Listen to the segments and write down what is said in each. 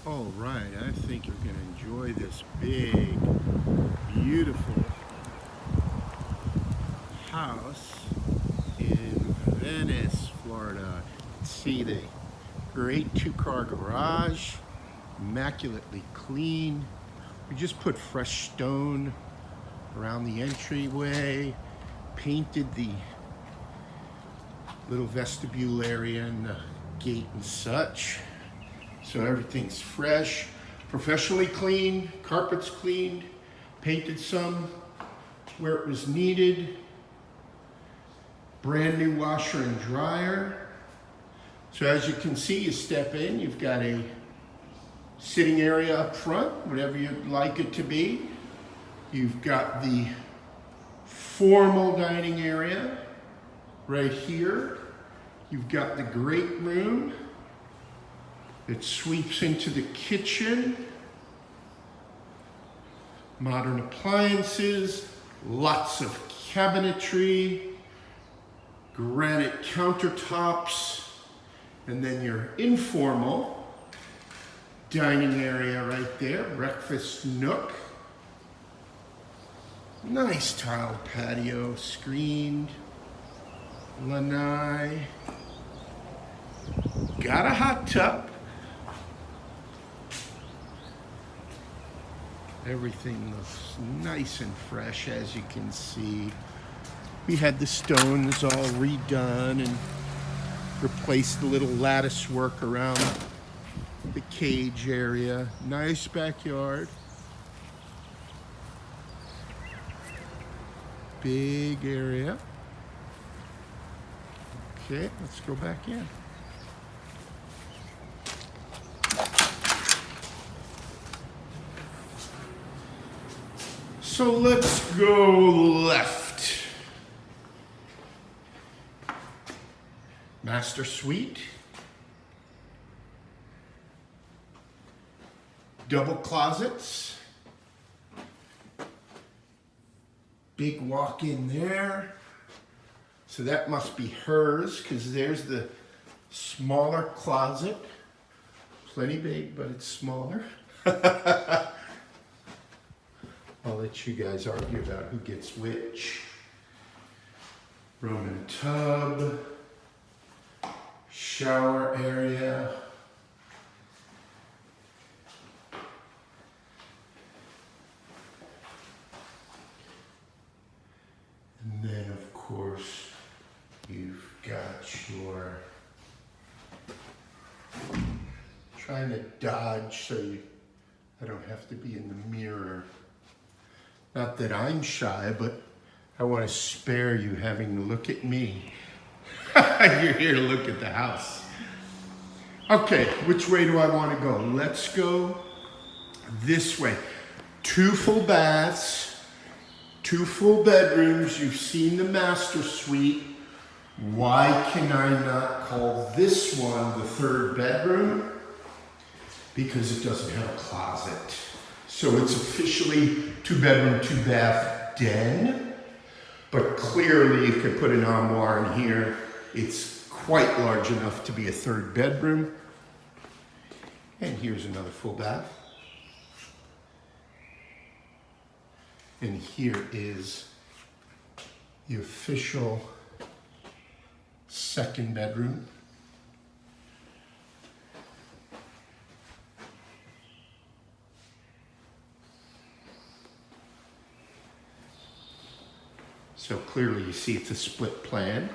All right, I think you're going to enjoy this big, beautiful house in Venice, Florida. See the great two-car garage, immaculately clean. We just put fresh stone around the entryway, painted the little vestibule area and the gate and such. So everything's fresh, professionally cleaned, carpets cleaned, painted some where it was needed, brand new washer and dryer. So as you can see, you step in, you've got a sitting area up front, whatever you'd like it to be. You've got the formal dining area right here. You've got the great room. It sweeps into the kitchen. Modern appliances, lots of cabinetry, granite countertops, and then your informal dining area right there, breakfast nook. Nice tile patio, screened, lanai. Got a hot tub. Everything looks nice and fresh, as you can see. We had the stones all redone and replaced the little lattice work around the cage area. Nice backyard. Big area. Okay, let's go back in. So let's go left. Master suite. Double closets. Big walk-in there. So that must be hers, because there's the smaller closet. Plenty big, but it's smaller. I'll let you guys argue about who gets which. Roman tub, shower area. And then of course, you've got your, trying to dodge so I don't have to be in the mirror. Not that I'm shy, but I want to spare you having to look at me. You're here to look at the house. Okay, which way do I want to go? Let's go this way. 2 full baths, 2 full bedrooms. You've seen the master suite. Why can I not call this one the 3rd bedroom? Because it doesn't have a closet. So it's officially 2 bedroom, 2 bath den, but clearly you could put an armoire in here. It's quite large enough to be a 3rd bedroom. And here's another full bath. And here is the official 2nd bedroom. So clearly you see it's a split plan.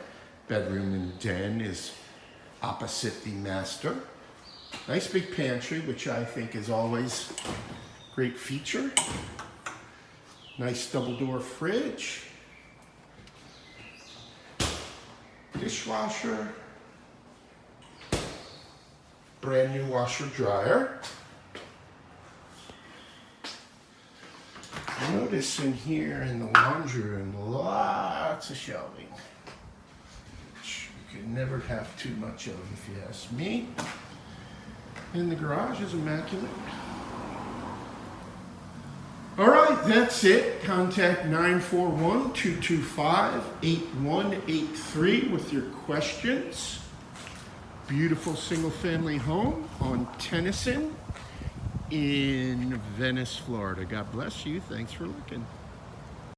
Bedroom and den is opposite the master. Nice big pantry, which I think is always a great feature. Nice double door fridge. Dishwasher. Brand new washer dryer. Notice in here in the laundry room, lots of shelving. Which you could never have too much of if you ask me. And the garage is immaculate. All right, that's it. Contact 941-225-8183 with your questions. Beautiful single family home on Tennyson. in Venice, Florida. God bless you. Thanks for looking.